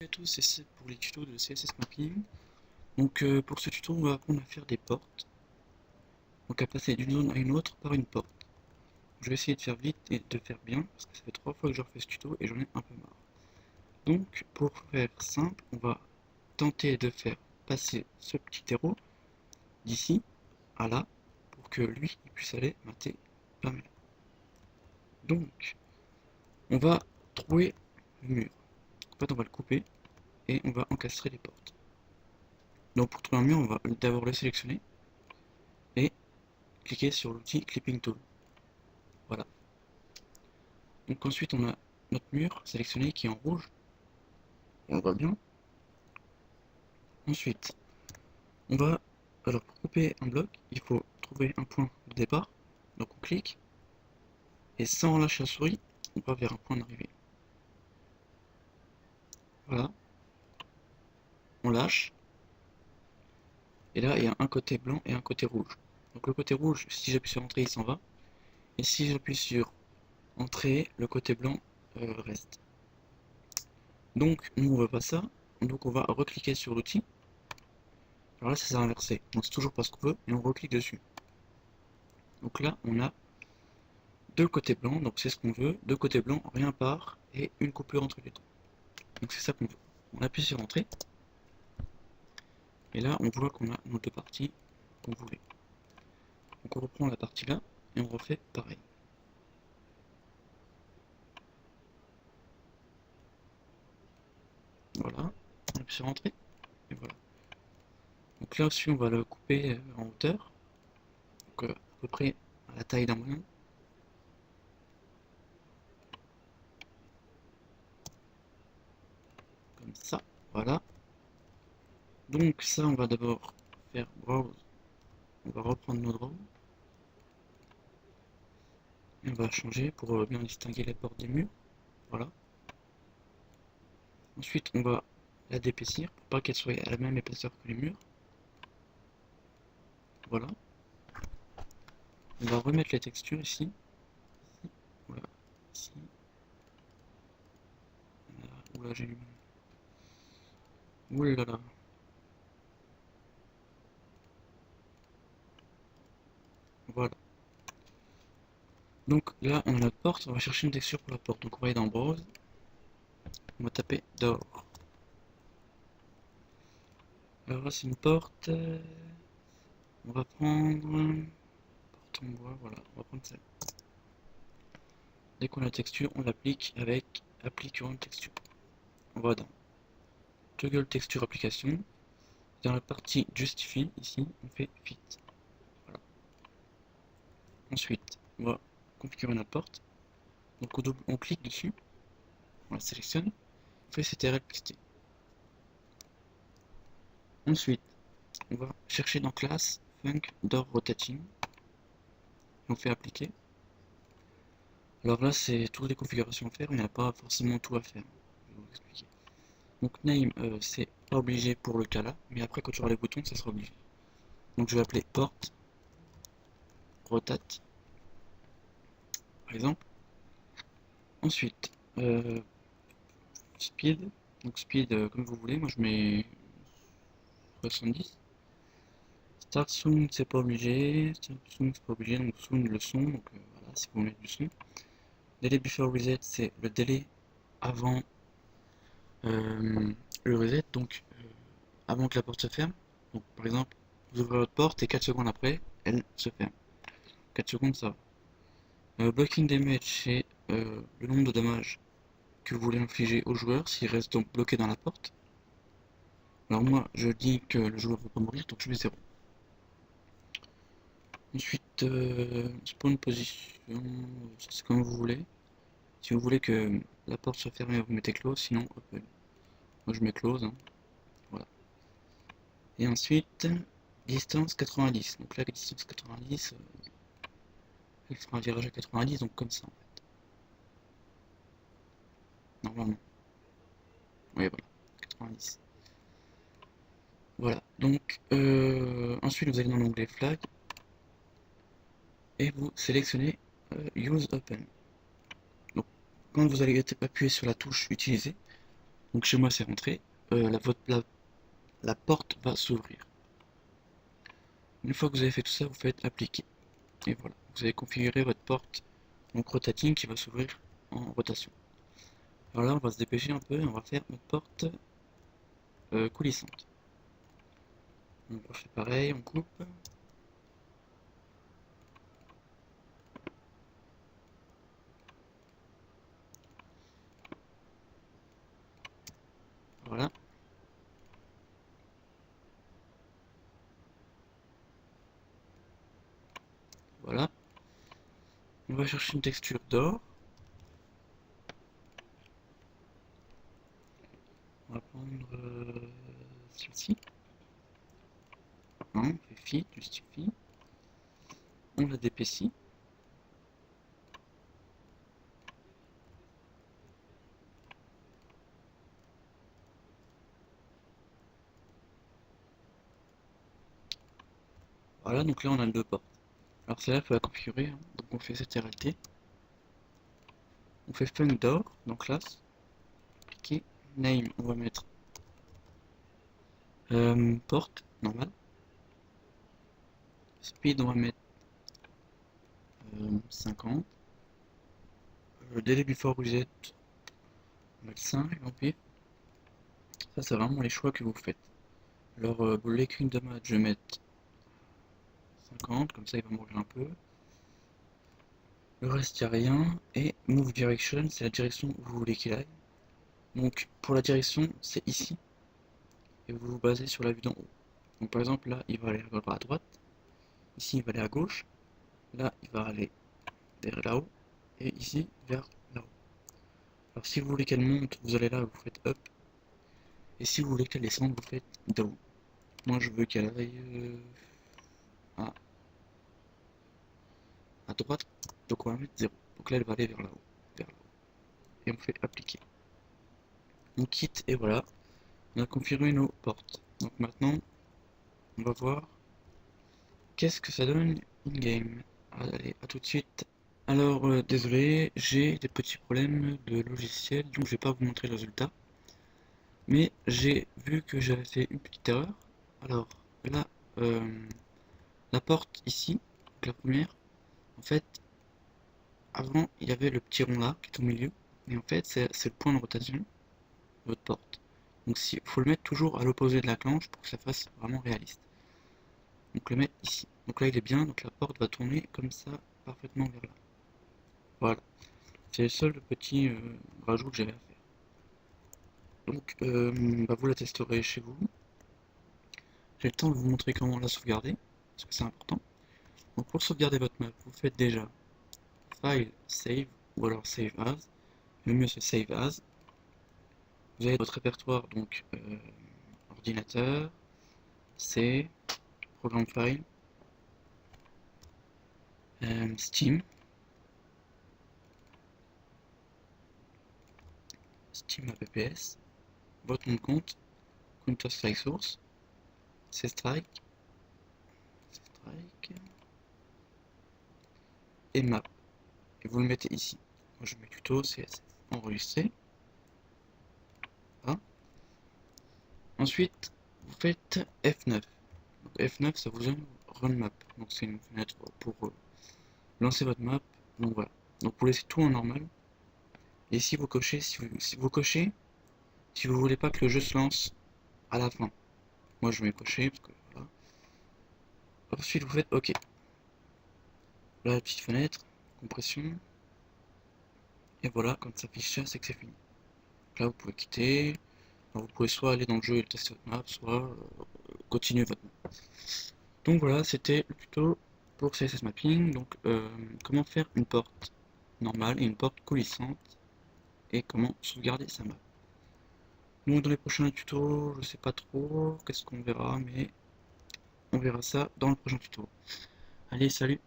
Salut à tous, et c'est pour les tutos de CSS Mapping. Donc pour ce tuto, on va apprendre à faire des portes. Donc à passer d'une zone à une autre par une porte. Je vais essayer de faire vite et de faire bien, parce que ça fait 3 fois que je refais ce tuto et j'en ai un peu marre. Donc pour faire simple, on va tenter de faire passer ce petit héros d'ici à là, pour que lui il puisse aller mater Pamela. Donc on va trouver le mur. En fait on va le couper et on va encastrer les portes. Donc pour trouver un mur, on va d'abord le sélectionner et cliquer sur l'outil Clipping Tool. Voilà. Donc ensuite on a notre mur sélectionné qui est en rouge. On le voit bien. Ensuite, on va, alors pour couper un bloc, il faut trouver un point de départ. Donc on clique et sans relâcher la souris, on va vers un point d'arrivée. Voilà. On lâche. Et là il y a un côté blanc et un côté rouge. Donc le côté rouge, si j'appuie sur entrée, il s'en va. Et si j'appuie sur entrée, le côté blanc reste. Donc nous on veut pas ça. Donc on va recliquer sur l'outil. Alors là, ça s'est inversé. Donc c'est toujours pas ce qu'on veut et on reclique dessus. Donc là, on a deux côtés blancs, donc c'est ce qu'on veut. Deux côtés blancs, rien part et une coupure entre les deux. Donc c'est ça qu'on veut. On appuie sur entrée et là, on voit qu'on a nos deux parties qu'on voulait. Donc on reprend la partie là et on refait pareil. Voilà, on appuie sur entrée et voilà. Donc là aussi, on va le couper en hauteur, donc à peu près à la taille d'un moyen. Comme ça, voilà. Donc ça, on va d'abord faire browse. On va reprendre nos draws. Et on va changer pour bien distinguer les portes des murs. Voilà. Ensuite, on va la d'épaissir pour pas qu'elle soit à la même épaisseur que les murs. Voilà. On va remettre les textures ici. Voilà. Ici. Là. Oula, j'ai eu. Oula là. Voilà. Donc là, on a notre porte. On va chercher une texture pour la porte. Donc on va aller dans Browse. On va taper Door. Alors là, c'est une porte. On va prendre. Porte en bois. Voilà. On va prendre celle. Dès qu'on a la texture, on l'applique avec Appliquant texture. On va dans Toggle texture application. Dans la partie Justify, ici, on fait Fit. Voilà. Ensuite, on va configurer notre porte. Donc on clique dessus, on la sélectionne, on fait CTRL plus T. Ensuite, on va chercher dans classe Func Door Rotating. On fait appliquer. Alors là, c'est toutes les configurations à faire, il n'y a pas forcément tout à faire. Je vais vous expliquer. Donc name, c'est pas obligé pour le cas là, mais après quand tu auras les boutons, ça sera obligé. Donc je vais appeler porte rotate, par exemple. Ensuite, speed, donc speed comme vous voulez, moi je mets 70. Start soon, c'est pas obligé. Start soon, c'est pas obligé. Donc soon, le son. Donc voilà, si vous mettez du son. Délai before reset, c'est le délai avant le reset. Donc avant que la porte se ferme. Donc par exemple, vous ouvrez votre porte et 4 secondes après, elle se ferme. 4 secondes, ça va. Blocking damage, c'est le nombre de dommages que vous voulez infliger au joueur s'il reste donc bloqué dans la porte. Alors moi, je dis que le joueur ne peut pas mourir, donc je mets 0. Ensuite, spawn position, c'est comme vous voulez. Si vous voulez que la porte soit fermée, vous mettez close, sinon open. Moi je mets close, hein. Voilà. Et ensuite, distance 90. Donc là, la distance 90, elle fera un virage à 90, donc comme ça en fait. Normalement. Oui, voilà, 90. Voilà, donc ensuite vous allez dans l'onglet flag et vous sélectionnez Use Open. Donc quand vous allez appuyer sur la touche Utiliser, Donc chez moi c'est rentré, la porte va s'ouvrir. Une fois que vous avez fait tout ça, vous faites appliquer. Et voilà, vous avez configuré votre porte, donc rotating, qui va s'ouvrir en rotation. Alors là, on va se dépêcher un peu, on va faire notre porte coulissante. Donc on fait pareil, on coupe. Voilà. Voilà. On va chercher une texture d'or. On va prendre celle-ci. On fait fit, justifie. On la d'épaissit. Voilà, donc là on a le deux portes. Alors celle-là, il faut la configurer, hein. Donc on fait CTRLT. On fait fun door, donc classe. Cliquez. Name, on va mettre porte, normal. Speed, on va mettre 50. Délai before reset, on va mettre 5, puis ça c'est vraiment les choix que vous faites. Alors breaking damage, je vais mettre 50, comme ça il va mourir un peu. Le reste, il n'y a rien. Et move direction, c'est la direction où vous voulez qu'il aille. Donc pour la direction, c'est ici. Et vous vous basez sur la vue d'en haut. Donc par exemple là, il va aller à droite. Ici, il va aller à gauche. Là, il va aller vers là-haut. Et ici, vers là-haut. Alors si vous voulez qu'elle monte, vous allez là, vous faites up. Et si vous voulez qu'elle descende, vous faites down. Moi, je veux qu'elle aille à, à droite. Donc on va mettre 0. Donc là, elle va aller vers là-haut. Vers là-haut. Et on fait appliquer. On quitte et voilà. On a configuré nos portes. Donc maintenant, on va voir qu'est-ce que ça donne in-game. Allez, à tout de suite. Alors, désolé, j'ai des petits problèmes de logiciel, donc je vais pas vous montrer le résultat. Mais j'ai vu que j'avais fait une petite erreur. Alors, là, la porte ici, donc la première, en fait, avant, il y avait le petit rond là, qui est au milieu. Et en fait, c'est le point de rotation de votre porte. Donc, il faut le mettre toujours à l'opposé de la planche pour que ça fasse vraiment réaliste. Donc, le mettre ici. Donc là, il est bien, donc la porte va tourner comme ça, parfaitement vers là. Voilà. C'est le seul petit rajout que j'avais à faire. Donc, bah, vous la testerez chez vous. J'ai le temps de vous montrer comment la sauvegarder, parce que c'est important. Donc, pour sauvegarder votre map, vous faites déjà File, Save, ou alors Save As. Le mieux, c'est Save As. Vous avez votre répertoire, donc ordinateur, C, Programme File, Steam, Steam APPS, votre nom de compte, Counter-Strike Source, C-Strike, et map. Et vous le mettez ici. Moi je mets tuto, CSS, enregistré. Voilà. Ensuite, vous faites F9. Donc F9, ça vous donne Run Map. Donc c'est une fenêtre pour lancer votre map. Donc voilà. Donc vous laissez tout en normal. Et si vous cochez, si vous cochez, si vous voulez pas que le jeu se lance à la fin. Moi je mets coché parce que voilà. Ensuite vous faites OK. Là la petite fenêtre, compression. Et voilà, quand ça affiche ça, c'est que c'est fini. Donc là vous pouvez quitter. Alors, vous pouvez soit aller dans le jeu et tester votre map, soit continuer votre map. Donc voilà, c'était le tuto pour CSS Mapping. Donc comment faire une porte normale et une porte coulissante et comment sauvegarder sa map. Donc dans les prochains tutos, je sais pas trop qu'est-ce qu'on verra, mais on verra ça dans le prochain tuto. Allez, salut!